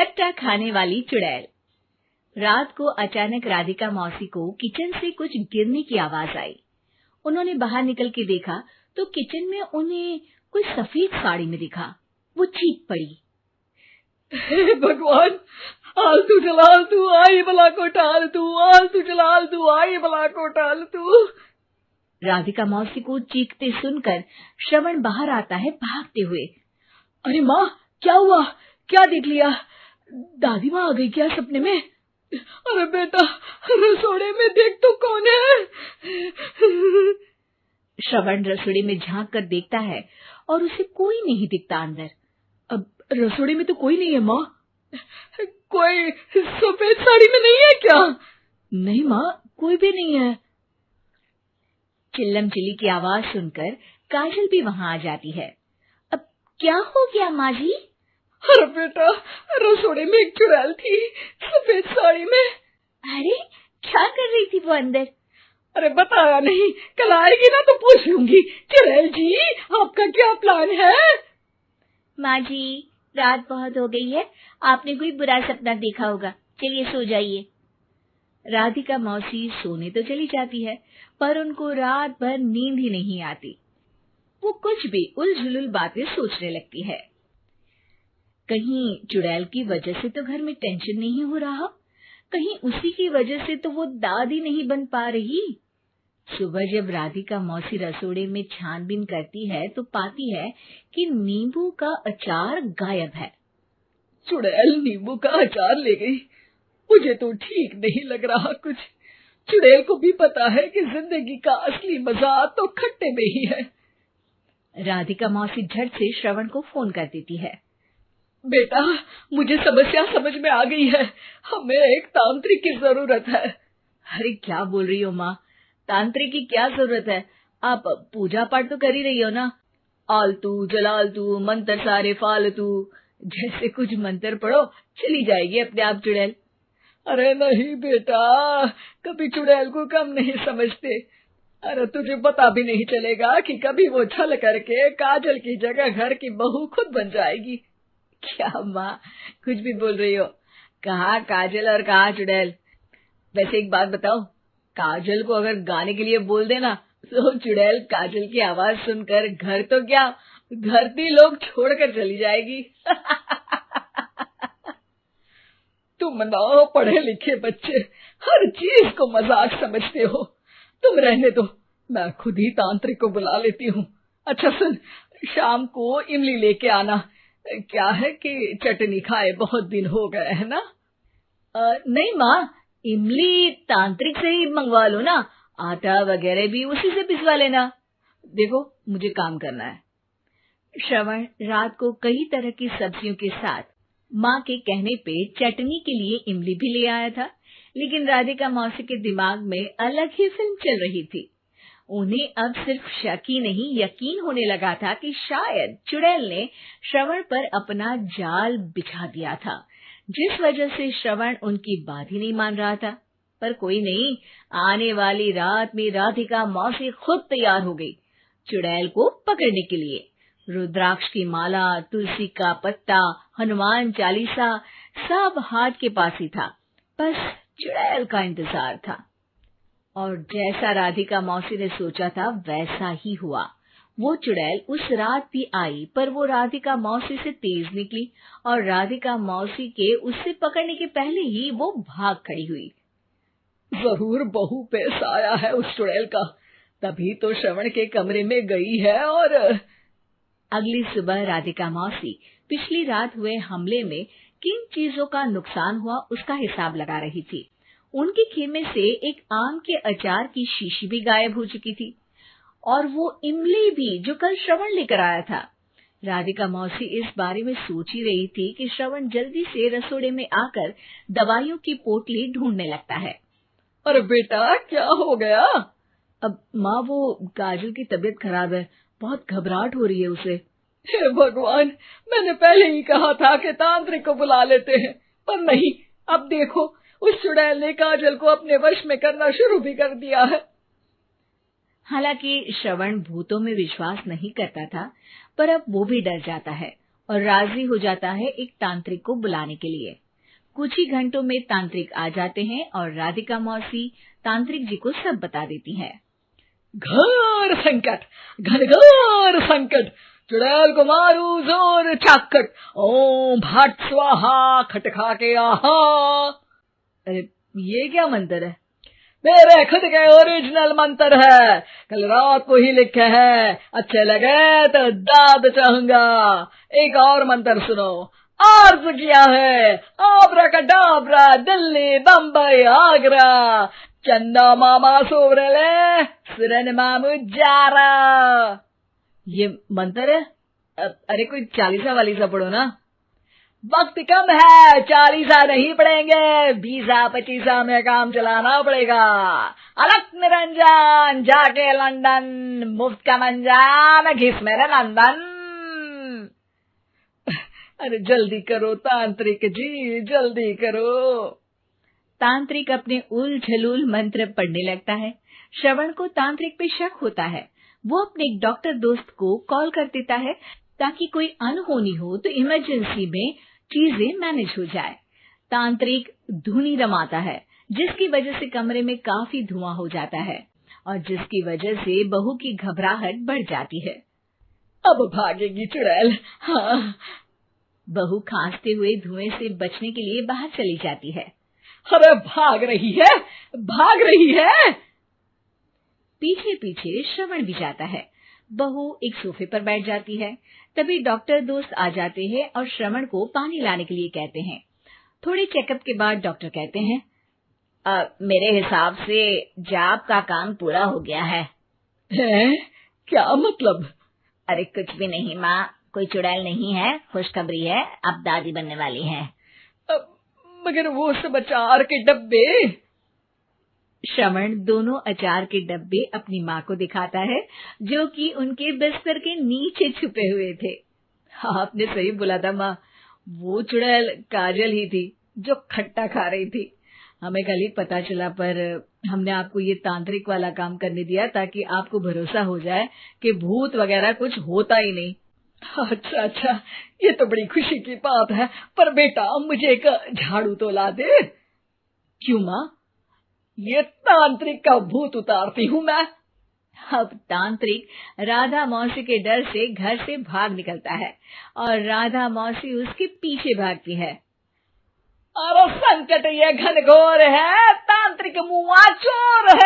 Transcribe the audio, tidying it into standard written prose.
खट्टा खाने वाली चुड़ैल। रात को अचानक राधिका मौसी को किचन से कुछ गिरने की आवाज आई। उन्होंने बाहर निकल के देखा तो किचन में उन्हें कोई सफेद साड़ी में दिखा। वो चीख पड़ी, हे भगवान, आलतू जलाल तू आई बला को टाल तू, आलतू जलाल तू आई बला को टाल तू। राधिका मौसी को चीखते सुनकर श्रवण बाहर आता है भागते हुए। अरे माँ, क्या हुआ? क्या देख लिया? दादी माँ आ गई क्या सपने में? अरे बेटा, रसोड़े में देख तो कौन है? श्रवण रसोड़े में झांक कर देखता है और उसे कोई नहीं दिखता अंदर। अब रसोड़े में तो कोई नहीं है माँ। कोई सफेद साड़ी में नहीं है क्या? नहीं माँ, कोई भी नहीं है। चिल्लम चिल्ली की आवाज सुनकर काजल भी वहां आ जाती है। अब क्या हो गया माँ जी? अरे बेटा, रसोड़े में एक चुड़ैल थी सफेद साड़ी में। अरे क्या कर रही थी वो अंदर? अरे बताया नहीं, कल आएगी ना तो पूछ लूंगी। चुड़ैल जी, आपका क्या प्लान है? माँ जी, रात बहुत हो गई है, आपने कोई बुरा सपना देखा होगा, चलिए सो जाइए। राधिका मौसी सोने तो चली जाती है, पर उनको रात भर नींद ही नहीं आती। वो कुछ भी उलझुल बातें सोचने लगती है। कहीं चुड़ैल की वजह से तो घर में टेंशन नहीं हो रहा, कहीं उसी की वजह से तो वो दादी नहीं बन पा रही। सुबह जब राधिका मौसी रसोड़े में छानबीन करती है तो पाती है कि नींबू का अचार गायब है। चुड़ैल नींबू का अचार ले गई? मुझे तो ठीक नहीं लग रहा कुछ। चुड़ैल को भी पता है कि जिंदगी का असली मजा तो खट्टे में ही है। राधिका मौसी झट से श्रवण को फोन कर देती है। बेटा, मुझे समस्या समझ में आ गई है, हमें एक तांत्रिक की जरूरत है। अरे क्या बोल रही हो माँ, तांत्रिक की क्या जरूरत है? आप पूजा पाठ तो कर ही रही हो ना। आलतू जलालतू मंत्र सारे फालतू जैसे कुछ मंत्र पढ़ो, चली जाएगी अपने आप चुड़ैल। अरे नहीं बेटा, कभी चुड़ैल को कम नहीं समझते। अरे तुझे पता भी नहीं चलेगा कि कभी वो छल करके काजल की जगह घर की बहू खुद बन जाएगी। क्या माँ, कुछ भी बोल रही हो? कहाँ काजल और कहाँ चुड़ैल? वैसे एक बात बताओ, काजल को अगर गाने के लिए बोल देना तो चुड़ैल काजल की आवाज सुनकर घर तो क्या धरती लोग छोड़कर चली जाएगी। तुम ना पढ़े लिखे बच्चे हर चीज को मजाक समझते हो। तुम रहने दो, मैं खुद ही तांत्रिक को बुला लेती हूँ। अच्छा सुन, शाम को इमली लेके आना। क्या है कि चटनी खाए बहुत दिन हो गए है ना? नहीं माँ, इमली तांत्रिक से ही मंगवा लो ना, आटा वगैरह भी उसी से पिसवा लेना। देखो मुझे काम करना है। श्रवण रात को कई तरह की सब्जियों के साथ माँ के कहने पे चटनी के लिए इमली भी ले आया था, लेकिन राधिका मौसी के दिमाग में अलग ही फिल्म चल रही थी। उन्हें अब सिर्फ शक ही नहीं यकीन होने लगा था कि शायद चुड़ैल ने श्रवण पर अपना जाल बिछा दिया था, जिस वजह से श्रवण उनकी बात ही नहीं मान रहा था। पर कोई नहीं, आने वाली रात में राधिका मौसी खुद तैयार हो गई चुड़ैल को पकड़ने के लिए। रुद्राक्ष की माला, तुलसी का पत्ता, हनुमान चालीसा सब हाथ के पास ही था, बस चुड़ैल का इंतजार था। और जैसा राधिका मौसी ने सोचा था वैसा ही हुआ। वो चुड़ैल उस रात भी आई, पर वो राधिका मौसी से तेज निकली और राधिका मौसी के उससे पकड़ने के पहले ही वो भाग खड़ी हुई। जरूर बहू पे साया है उस चुड़ैल का, तभी तो श्रवण के कमरे में गई है। और अगली सुबह राधिका मौसी पिछली रात हुए हमले में किन चीजों का नुकसान हुआ उसका हिसाब लगा रही थी। उनके खेमे से एक आम के अचार की शीशी भी गायब हो चुकी थी और वो इमली भी जो कल श्रवण लेकर आया था। राधिका मौसी इस बारे में सोच ही रही थी कि श्रवण जल्दी से रसोड़े में आकर दवाइयों की पोटली ढूंढने लगता है। अरे बेटा, क्या हो गया? अब माँ, वो काजल की तबीयत खराब है, बहुत घबराहट हो रही है उसे। हे भगवान, मैंने पहले ही कहा था कि तांत्रिक को बुला लेते हैं, पर नहीं। अब देखो, उस चुड़ैल ने काजल को अपने वश में करना शुरू भी कर दिया है। हालांकि श्रवण भूतों में विश्वास नहीं करता था, पर अब वो भी डर जाता है। और राजी हो जाता है एक तांत्रिक को बुलाने के लिए। कुछ ही घंटों में तांत्रिक आ जाते हैं और राधिका मौसी तांत्रिक जी को सब बता देती है। घोर संकट, घनघोर संकट, चुड़ैल को मारू जोर चाकट, ओम भट स्वाहा खटखा के आहा। अरे ये क्या मंत्र है? मेरे खुद के ओरिजिनल मंत्र है, कल रात को ही लिखे हैं, अच्छे लगे तो दाद चाहूंगा। एक और मंत्र सुनो। अर्ज किया है आब्राकडाब्रा, दिल्ली बम्बई आगरा, चंदा मामा सोवरले सुरन मामू जारा। ये मंत्र है? अरे कोई 40 वालीसा पढ़ो ना। वक्त कम है, 40 नहीं पड़ेंगे, 20-25 में काम चलाना पड़ेगा। अलग निरंजन जाके लंदन, मुफ्त का मंजान घिस मेरे नंदन। अरे जल्दी करो तांत्रिक जी, जल्दी करो। तांत्रिक अपने उल झलूल मंत्र पढ़ने लगता है। श्रवण को तांत्रिक पे शक होता है। वो अपने एक डॉक्टर दोस्त को कॉल कर देता है ताकि कोई अनहोनी हो तो इमरजेंसी में चीजें मैनेज हो जाए। तांत्रिक धुनी रमाता है, जिसकी वजह से कमरे में काफी धुआं हो जाता है और जिसकी वजह से बहू की घबराहट बढ़ जाती है। अब भागेगी चुड़ैल। हाँ। बहू खांसते हुए धुएं से बचने के लिए बाहर चली जाती है। अरे भाग रही है, भाग रही है। पीछे पीछे श्रवण भी जाता है। बहू एक सोफे पर बैठ जाती है। तभी डॉक्टर दोस्त आ जाते हैं और श्रवण को पानी लाने के लिए कहते हैं। थोड़े चेकअप के बाद डॉक्टर कहते हैं, मेरे हिसाब से जाप का काम पूरा हो गया है। क्या मतलब? अरे कुछ भी नहीं माँ, कोई चुड़ैल नहीं है, खुशखबरी है, अब दादी बनने वाली है। मगर वो सब अचार के डब्बे। श्रवण दोनों अचार के डब्बे अपनी माँ को दिखाता है, जो कि उनके बिस्तर के नीचे छुपे हुए थे। आपने सही बोला था माँ, वो चुड़ैल काजल ही थी जो खट्टा खा रही थी। हमें कल ही पता चला, पर हमने आपको ये तांत्रिक वाला काम करने दिया ताकि आपको भरोसा हो जाए कि भूत वगैरह कुछ होता ही नहीं। अच्छा, ये तो बड़ी खुशी की बात है, पर बेटा मुझे एक झाड़ू तो ला दे। क्यों माँ? ये तांत्रिक का भूत उतारती हूँ मैं। अब तांत्रिक राधा मौसी के डर से घर से भाग निकलता है और राधा मौसी उसके पीछे भागती है। अरे संकट ये घनघोर है, तांत्रिक मुआ चोर है।